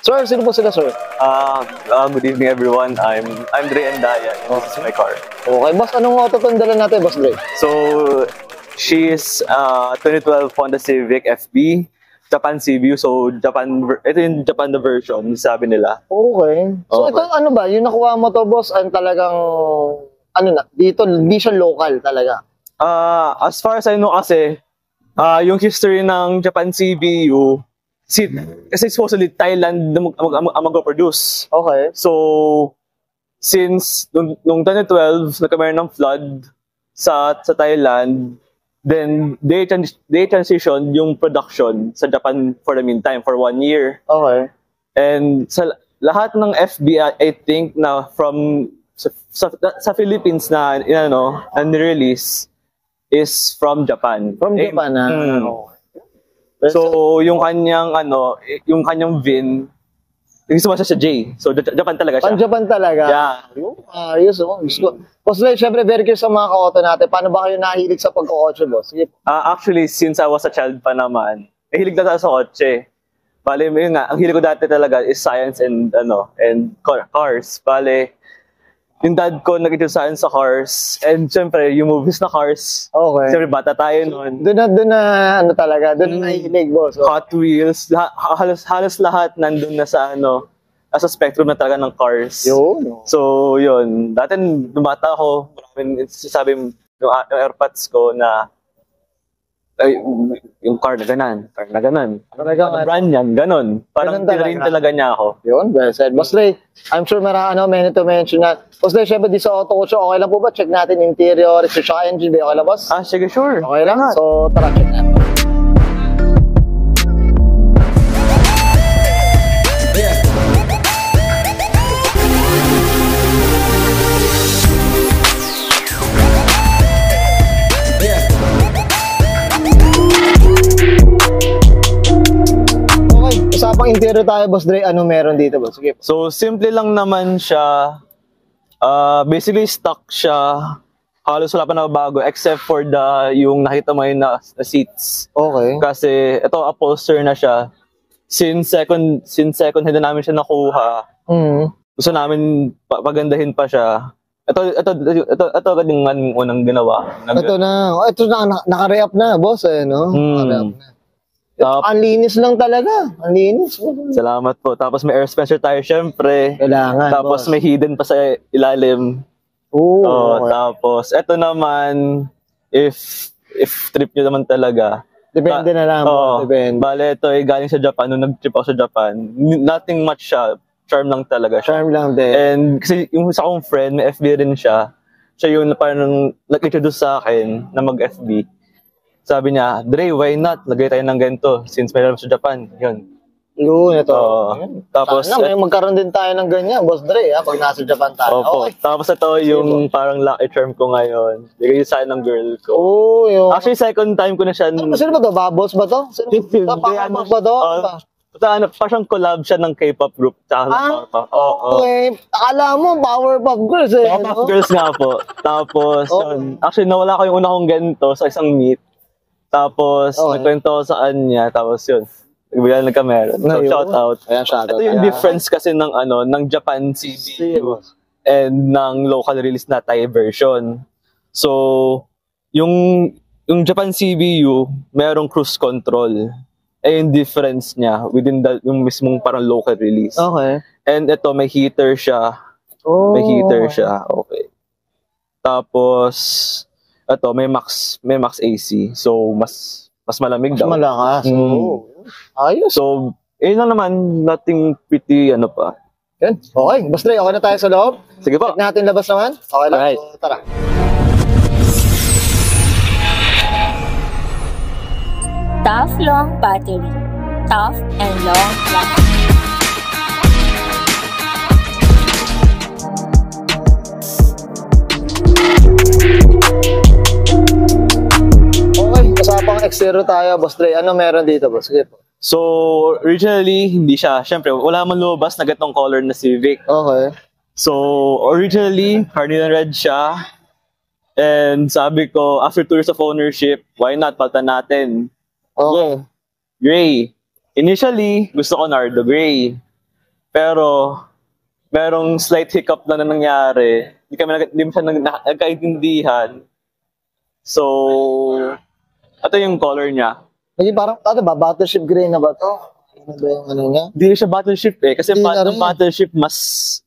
Sir, sino po sila, sir? Good evening everyone. I'm Dre Andaya and this is my car. Okay, boss, anong auto itong dala natin, boss Dre? So, she is 2012 Honda Civic FB, Japan CBU. So, ito yung Japan na version, sabi nila. Okay. So, Okay. ito, ano ba, yung nakuha mo to, boss, ang talagang, ano na, dito, hindi siya local talaga. As far as I know kasi, yung history ng Japan CBU, kasi supposedly Thailand ang mag-produce. Okay. So, since nung 2012, nagkameron ng flood sa Thailand, then they transition yung production sa Japan for the meantime, for 1 year. Okay. And sa lahat ng FBI, I think na from sa Philippines na nirelease is from Japan. From Japan, Okay. So, yung kanyang VIN, gusto mo siya sa J. So, Japan talaga siya. Pan-Japan talaga? Yeah. Ayos, gusto. Boss Dre, syempre, very curious sa mga ka-auto natin. Paano ba kayo nahilig sa pagka-kotse, boss? Sige. Actually, since I was a child pa naman, hilig na tayo sa kotse. Bale, yun nga, ang hilig ko dati talaga is science and cars. Bale, yung dad ko nag-science sa cars, and syempre, yung movies na Cars. Okay. Syempre, bata tayo noon. Doon na, doon na nahilig, boss. Hot Wheels, halos lahat nandun na sa nasa spectrum na talaga ng Cars. Yun. So, yun. Dati, nung bata ako, maraming sasabi yung airpods ko na ay, yung car na ganan. Brand yan, ganon. Parang tinarin talaga niya ako. Yun, well said. Boss Dre, I'm sure many to mention na. Boss Dre, syempre di sa auto ko siya, okay lang po ba? Check natin interior, tsaka engine, okay lang, boss? Sige, sure. Okay lang. So, tara, check natin. Usapang interior tayo, Boss Dre. Ano meron dito, boss? Sige. So, simple lang naman siya. Basically, stock siya. Halos wala pa na bago except for yung nakita mo yun na seats. Okay. Kasi ito, upholster na siya. Since second hand na namin siya nakuha, gusto namin pagandahin pa siya. Ito agad yung unang ginawa. Ito na, naka-re-up na, boss. No? Naka-re-up na. Ang linis lang talaga. Ang linis. Salamat po. Tapos may air dispenser tayo, syempre. Kailangan, tapos boss. may hidden pa sa ilalim. Okay. Tapos, eto naman, if trip nyo naman talaga. Depende na lang. Depende. Bale, ito ay galing sa Japan. Nung nag-trip ako sa Japan, nothing much siya. Charm lang talaga siya. Charm lang din. And kasi yung isa kong friend, may FB rin siya. Siya yung parang nag-introduce sa akin na mag-FB. Sabi niya, Dre, why not? Lagay tayo ng ganito since may alam sa Japan. Yun. Yun, ito. Tapos, sana may magkaroon din tayo ng ganyan, Boss Dre, pag nasa Japan tayo. Opo. Okay. Tapos ito yung parang lucky charm ko ngayon. Bigay sa akin ng girl ko. Yun. Actually, second time ko na siya. Sino ba to? Bubbles ba to? Powerpuff ba to? Parang collab siya ng K-pop group. Okay. Akala mo, Powerpuff Girls Powerpuff Girls nga po. Tapos, actually, nawala ko yung una kong ganito sa isang meet. Tapos, nagkwento ko sa kanya. Tapos yun, bigla nagkameron. So, shout out. Ito yung difference kasi ng Japan CBU and ng local release na Thai version. So, yung Japan CBU, merong cruise control. Yung difference niya within yung mismong parang local release. Okay. And ito, may heater siya. May heater siya. Okay. Tapos, ito, may max AC. So, mas malamig daw. Mas malakas. Ayos. So, yun lang naman. Nothing pretty, pa. Yan. Okay. Boss Dre, okay na tayo sa loob? Sige po. Check natin labas naman. Okay lang. Alright. So, tara. Tough long battery. Tough and long lasting. Usapang exterior tayo, Boss Dre. Ano meron dito, boss? Sige po. So, originally, hindi siya. Siyempre, wala man lumabas na gatong color na Civic. Okay. So, originally, cardinal red siya. And sabi ko, after 2 years of ownership, why not? Palitan natin. Okay. Gray. Initially, gusto ko Nardo Gray. Pero, merong slight hiccup na nangyari. Hindi mo siya nagkaintindihan. So, ito yung color niya. Naging parang, ano ba, battleship gray na ba to? Ano ba yung ano niya? Hindi siya battleship eh. Kasi yung battleship, mas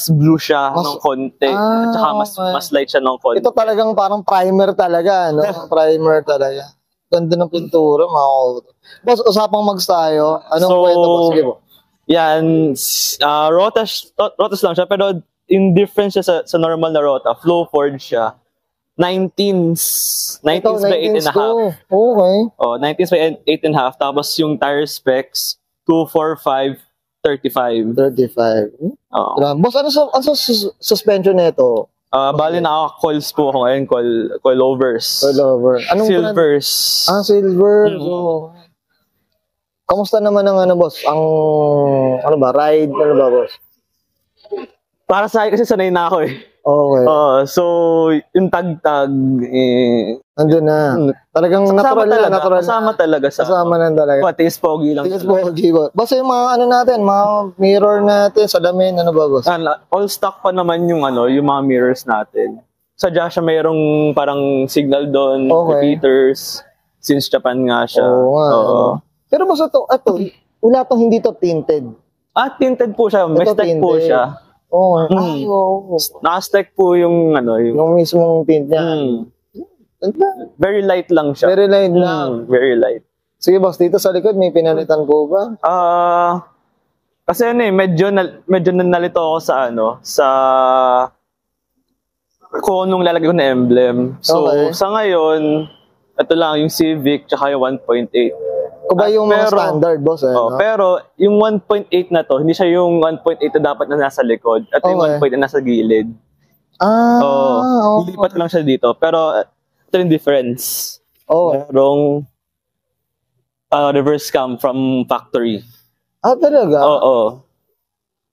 blue siya ng konti. At saka mas light siya ng konti. Ito talagang parang primer talaga, no? Primer talaga. Ganda ng pintura, mga auto. Boss, usapang mags tayo. Anong kwento, boss? Sige po. Yan, rotas lang siya, pero indifferent siya sa normal na rota. Flow Ford siya. 19s by 8.5. Okay. Oh, 19s by 8.5. Tapos yung tire specs, 245, 35. 35. Oh. Boss, ano suspension nito? Bali naka-coils po ako ngayon, coilovers. Coilover. Anong Silvers. Silver. So, kamusta naman ang ano, boss? Ang, ano ba, ride? Ano ba, boss? Para sa akin kasi sanay na ako eh. Okay. So, yung tag-tag, nandun na. Talagang natural na, natural. Kasama talaga sa... Kasama na talaga. Taste pogi lang. Taste pogi ba? Basta yung mga ano natin, mga mirror natin, salamin, ano ba, boss? All stock pa naman yung ano, yung mga mirrors natin. Sadya siya mayroong parang signal doon, repeaters, since Japan nga siya. Oo nga. Pero boss, ito, wala tong hindi to tinted. Tinted po siya. Mestek po siya. Oo. Naka-stack po yung ano, yung mismong tint niya. Very light lang siya. Very light lang. Very light. Sige boss, dito sa likod may pinalitan po ba? Kasi ano medyo nalito ako sa kung anong lalagay ko na emblem. So sa ngayon, ito lang yung Civic tsaka yung 1.8. Kung ba yung mga standard, boss? No? Pero yung 1.8 na to, hindi siya yung 1.8 na dapat na nasa likod. At yung 1.8 na nasa gilid. Lilipat lang siya dito. Pero ito yung difference. Merong reverse cam from factory. Talaga? Oo.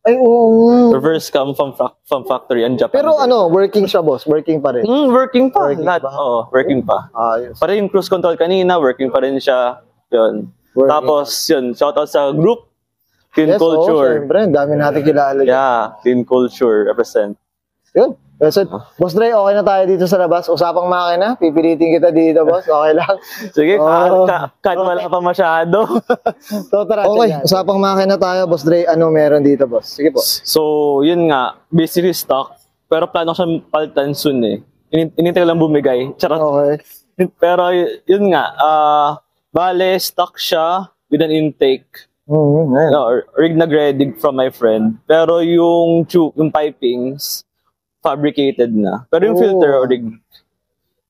Ay, oo. Reverse cam from factory and Japan. Pero ano, working siya, boss? Working pa rin? Working pa. Working pa. Yes. Para yung cruise control kanina, working pa rin siya. Yun. Tapos, yun, shoutout sa group, Clean Culture. Siyempre, dami natin kilala. Yeah, Clean Culture, represent. Yun. Boss Dre, okay na tayo dito sa labas. Usapang makina, pipilitin kita dito, boss. Okay lang. Sige, kahit wala pa masyado. Okay, usapang makina tayo, Boss Dre. Ano meron dito, boss? Sige po. So, yun nga, basically stock. Pero plano ko siyang palitan soon eh. Inintay ko lang bumigay. Charot. Okay. Pero yun nga, bale, stock siya with an intake. Rig na gredig from my friend. Pero yung pipings, fabricated na. Pero yung filter, rig.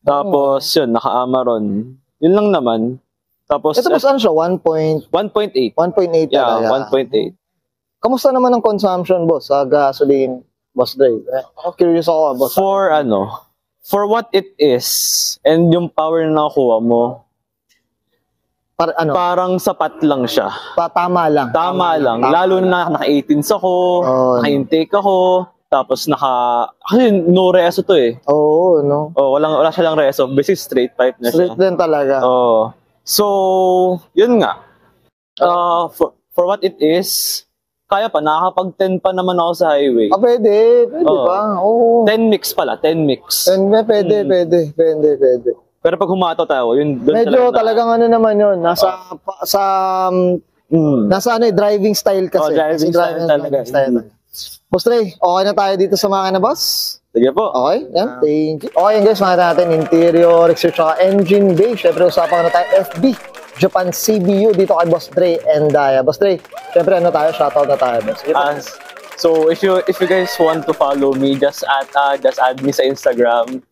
Tapos, yun, naka-Amaron. Yun lang naman. Tapos, ito boss, ano siya? 1.8? 1.8. 1.8 Yeah, talaga. 1.8. Kamusta naman ang consumption, boss, sa gasoline, Boss Dre? Curious ako, boss. For what it is, and yung power na nakuha mo, parang sapat lang siya. Tama lang. Tama lang. Lalo na naka-18s ako, naka-intake ako, tapos kasi no reso to eh. No? Wala siya lang reso. Basic straight pipe na siya. Straight din talaga. So, yun nga. For what it is, kaya pa, nakakapag-10 pa naman ako sa highway. Pwede pa. 10 mix pala, 10 mix. Pwede. Pero pag humato tayo, yun doon medyo talagang ano naman yun, nasa driving style kasi. Driving style talaga. Boss Dre, okay na tayo dito sa makina, boss? Sige po. Okay, yan. Thank you. Okay, guys, makita natin interior, exterior, engine bay. Siyempre, usapan na tayo FB, Japan CBU, dito kay Boss Dre and Daya. Boss Dre, siyempre, shoutout na tayo, boss. So, if you guys want to follow me, just add me sa Instagram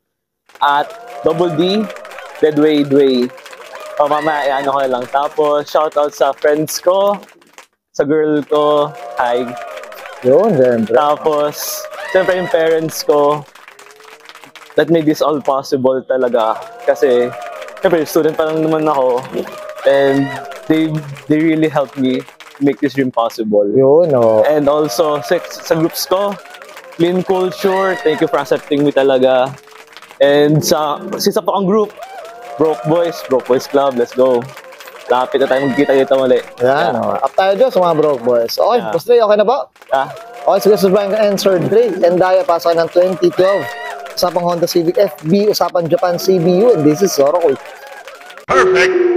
at @DD Deadway. Mamaya, ko na lang. Tapos, shoutout sa friends ko, sa girl ko, hi. Yun, siyempre. Tapos, siyempre yung parents ko, that made this all possible talaga. Kasi, siyempre, student pa lang naman ako. And they really helped me make this dream possible. Yun, And also, sa groups ko, Clean Culture, thank you for accepting me talaga. And sa isa pa ang group, Broke Boys Club, let's go. Lapit na tayo magkita dito muli. Yan, up tayo dyan sa mga broke boys. Okay, Yeah. Boss Dre, okay na ba? Ah, Okay, sige, so Brian and Sir Dre, and Daya, pasok ng 2012. Usapang Honda Civic FB, usapan Japan CBU, and this is Zoro Cool. Perfect.